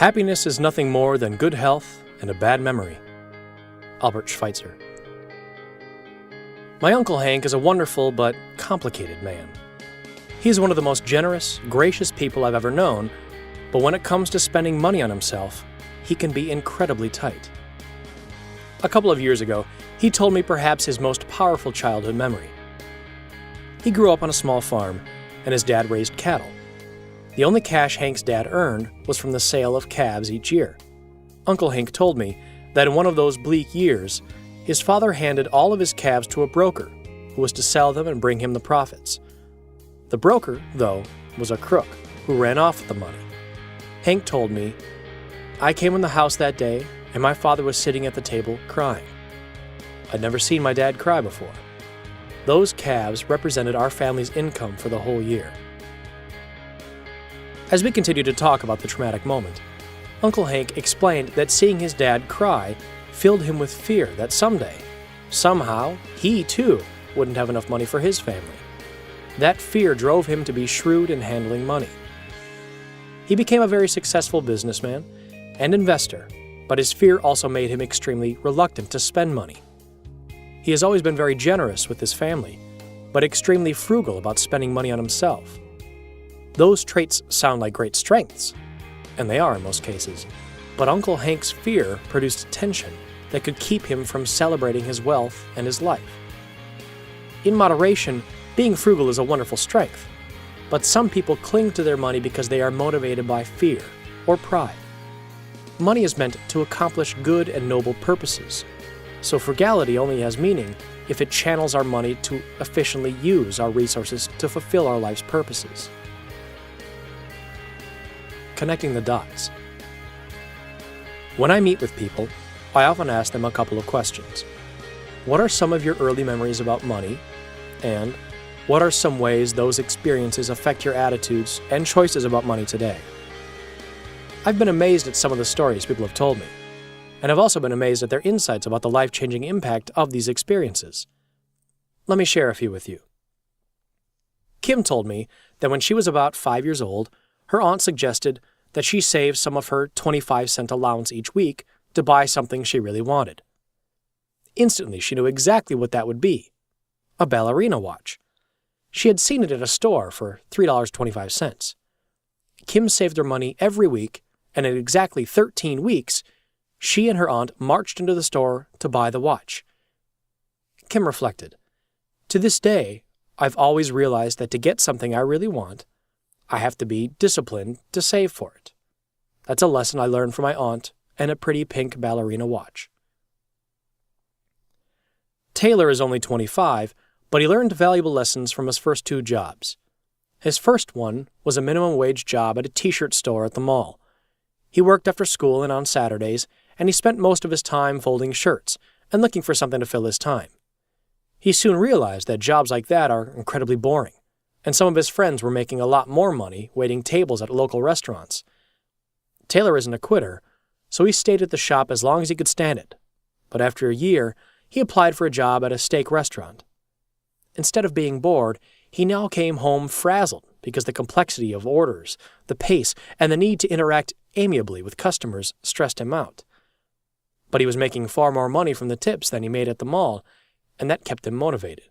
Happiness is nothing more than good health and a bad memory. Albert Schweitzer. My Uncle Hank is a wonderful but complicated man. He is one of the most generous, gracious people I've ever known, but when it comes to spending money on himself, he can be incredibly tight. A couple of years ago, he told me perhaps his most powerful childhood memory. He grew up on a small farm, and his dad raised cattle. The only cash Hank's dad earned was from the sale of calves each year. Uncle Hank told me that in one of those bleak years, his father handed all of his calves to a broker who was to sell them and bring him the profits. The broker, though, was a crook who ran off with the money. Hank told me, "I came in the house that day, and my father was sitting at the table crying. I'd never seen my dad cry before. Those calves represented our family's income for the whole year." As we continued to talk about the traumatic moment, Uncle Hank explained that seeing his dad cry filled him with fear that someday, somehow, he too wouldn't have enough money for his family. That fear drove him to be shrewd in handling money. He became a very successful businessman and investor, but his fear also made him extremely reluctant to spend money. He has always been very generous with his family, but extremely frugal about spending money on himself. Those traits sound like great strengths, and they are in most cases, but Uncle Hank's fear produced tension that could keep him from celebrating his wealth and his life. In moderation, being frugal is a wonderful strength, but some people cling to their money because they are motivated by fear or pride. Money is meant to accomplish good and noble purposes, so frugality only has meaning if it channels our money to efficiently use our resources to fulfill our life's purposes. Connecting the dots. When I meet with people, I often ask them a couple of questions. What are some of your early memories about money? And what are some ways those experiences affect your attitudes and choices about money today? I've been amazed at some of the stories people have told me, and I've also been amazed at their insights about the life-changing impact of these experiences. Let me share a few with you. Kim told me that when she was about 5 years old, her aunt suggested that she save some of her 25-cent allowance each week to buy something she really wanted. Instantly, she knew exactly what that would be: a ballerina watch. She had seen it at a store for $3.25. Kim saved her money every week, and in exactly 13 weeks, she and her aunt marched into the store to buy the watch. Kim reflected, "To this day, I've always realized that to get something I really want, I have to be disciplined to save for it. That's a lesson I learned from my aunt and a pretty pink ballerina watch." Taylor is only 25, but he learned valuable lessons from his first 2 jobs. His first one was a minimum wage job at a t-shirt store at the mall. He worked after school and on Saturdays, and he spent most of his time folding shirts and looking for something to fill his time. He soon realized that jobs like that are incredibly boring, and some of his friends were making a lot more money waiting tables at local restaurants. Taylor isn't a quitter, so he stayed at the shop as long as he could stand it. But after a year, he applied for a job at a steak restaurant. Instead of being bored, he now came home frazzled because the complexity of orders, the pace, and the need to interact amiably with customers stressed him out. But he was making far more money from the tips than he made at the mall, and that kept him motivated.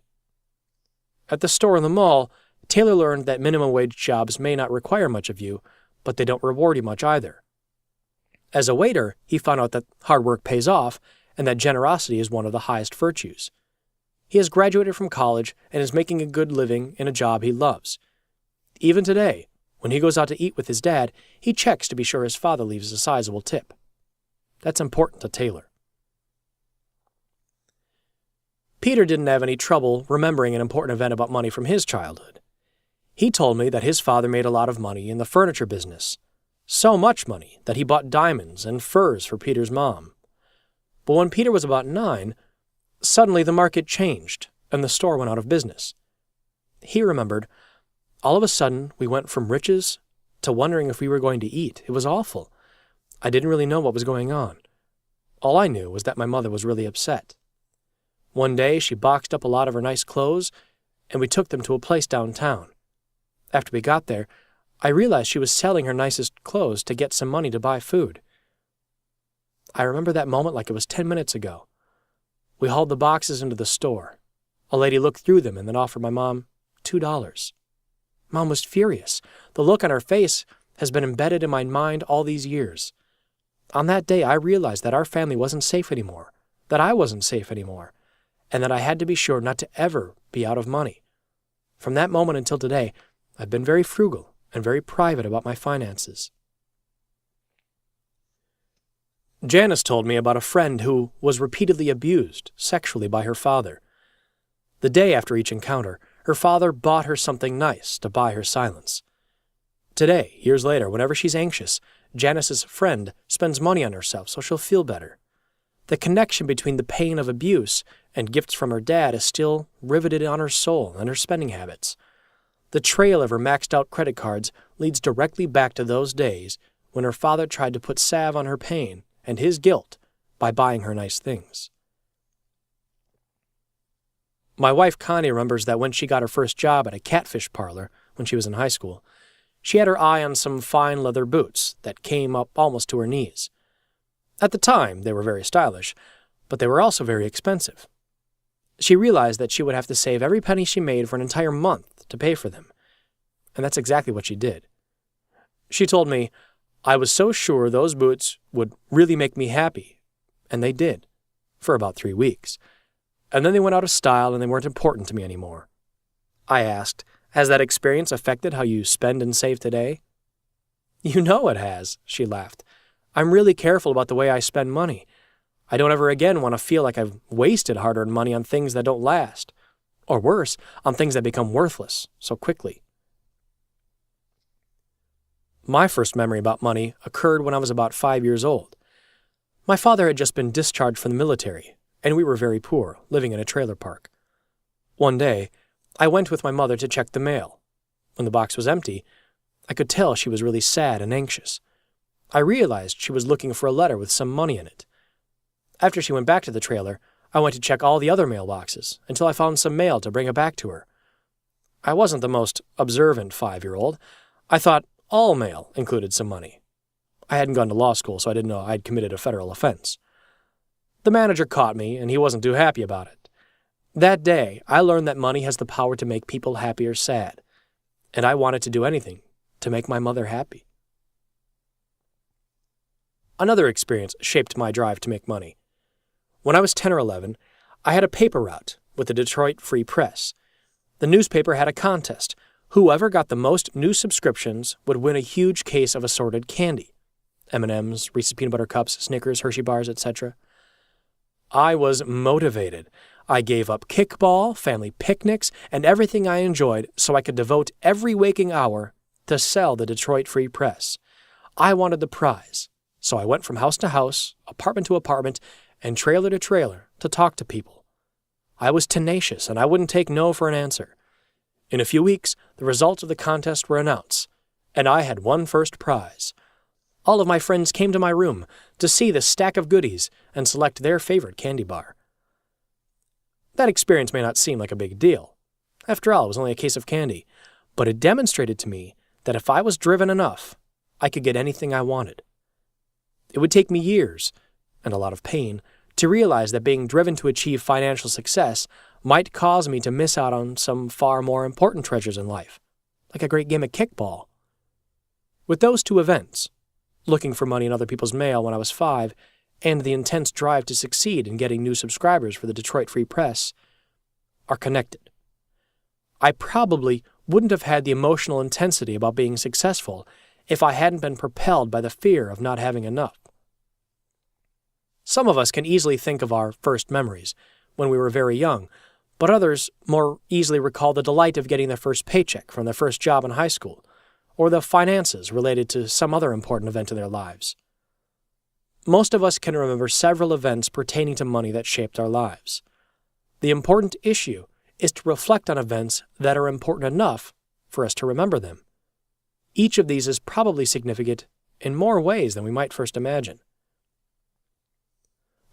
At the store in the mall, Taylor learned that minimum wage jobs may not require much of you, but they don't reward you much either. As a waiter, he found out that hard work pays off and that generosity is one of the highest virtues. He has graduated from college and is making a good living in a job he loves. Even today, when he goes out to eat with his dad, he checks to be sure his father leaves a sizable tip. That's important to Taylor. Peter didn't have any trouble remembering an important event about money from his childhood. He told me that his father made a lot of money in the furniture business. So much money that he bought diamonds and furs for Peter's mom. But when Peter was about 9, suddenly the market changed and the store went out of business. He remembered, "All of a sudden we went from riches to wondering if we were going to eat. It was awful. I didn't really know what was going on. All I knew was that my mother was really upset. One day she boxed up a lot of her nice clothes and we took them to a place downtown. After we got there, I realized she was selling her nicest clothes to get some money to buy food. I remember that moment like it was 10 minutes ago. We hauled the boxes into the store. A lady looked through them and then offered my mom $2. Mom was furious. The look on her face has been embedded in my mind all these years. On that day, I realized that our family wasn't safe anymore, that I wasn't safe anymore, and that I had to be sure not to ever be out of money. From that moment until today, I've been very frugal and very private about my finances. Janice told me about a friend who was repeatedly abused sexually by her father. The day after each encounter, her father bought her something nice to buy her silence. Today, years later, whenever she's anxious, Janice's friend spends money on herself so she'll feel better. The connection between the pain of abuse and gifts from her dad is still riveted on her soul and her spending habits. The trail of her maxed-out credit cards leads directly back to those days when her father tried to put salve on her pain and his guilt by buying her nice things. My wife Connie remembers that when she got her first job at a catfish parlor when she was in high school, she had her eye on some fine leather boots that came up almost to her knees. At the time, they were very stylish, but they were also very expensive. She realized that she would have to save every penny she made for an entire month to pay for them, and that's exactly what she did. She told me, "I was so sure those boots would really make me happy," and they did, for about 3 weeks. And then they went out of style and they weren't important to me anymore. I asked, "Has that experience affected how you spend and save today?" "You know it has," she laughed. "I'm really careful about the way I spend money. I don't ever again want to feel like I've wasted hard-earned money on things that don't last. Or worse, on things that become worthless so quickly." My first memory about money occurred when I was about 5 years old. My father had just been discharged from the military, and we were very poor, living in a trailer park. One day, I went with my mother to check the mail. When the box was empty, I could tell she was really sad and anxious. I realized she was looking for a letter with some money in it. After she went back to the trailer, I went to check all the other mailboxes until I found some mail to bring it back to her. I wasn't the most observant 5-year-old. I thought all mail included some money. I hadn't gone to law school, so I didn't know I'd committed a federal offense. The manager caught me, and he wasn't too happy about it. That day, I learned that money has the power to make people happy or sad, and I wanted to do anything to make my mother happy. Another experience shaped my drive to make money. When I was 10 or 11, I had a paper route with the Detroit Free Press. The newspaper had a contest. Whoever got the most new subscriptions would win a huge case of assorted candy. M&Ms, Reese's Peanut Butter Cups, Snickers, Hershey Bars, etc. I was motivated. I gave up kickball, family picnics, and everything I enjoyed so I could devote every waking hour to sell the Detroit Free Press. I wanted the prize, so I went from house to house, apartment to apartment, and trailer to trailer to talk to people. I was tenacious, and I wouldn't take no for an answer. In a few weeks, the results of the contest were announced, and I had won first prize. All of my friends came to my room to see the stack of goodies and select their favorite candy bar. That experience may not seem like a big deal. After all, it was only a case of candy, but it demonstrated to me that if I was driven enough, I could get anything I wanted. It would take me years, and a lot of pain, to realize that being driven to achieve financial success might cause me to miss out on some far more important treasures in life, like a great game of kickball. With those two events, looking for money in other people's mail when I was 5, and the intense drive to succeed in getting new subscribers for the Detroit Free Press, are connected. I probably wouldn't have had the emotional intensity about being successful if I hadn't been propelled by the fear of not having enough. Some of us can easily think of our first memories when we were very young, but others more easily recall the delight of getting their first paycheck from their first job in high school, or the finances related to some other important event in their lives. Most of us can remember several events pertaining to money that shaped our lives. The important issue is to reflect on events that are important enough for us to remember them. Each of these is probably significant in more ways than we might first imagine.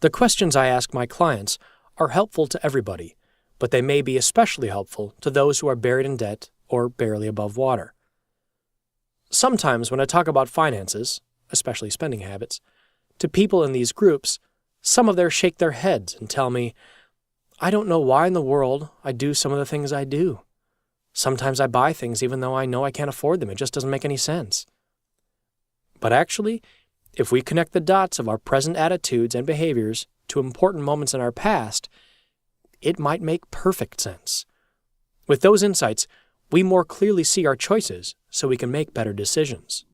The questions I ask my clients are helpful to everybody, but they may be especially helpful to those who are buried in debt or barely above water. Sometimes when I talk about finances, especially spending habits, to people in these groups, some of them shake their heads and tell me, I don't know why in the world I do some of the things I do. Sometimes I buy things even though I know I can't afford them. It just doesn't make any sense. But actually, if we connect the dots of our present attitudes and behaviors to important moments in our past, it might make perfect sense. With those insights, we more clearly see our choices so we can make better decisions.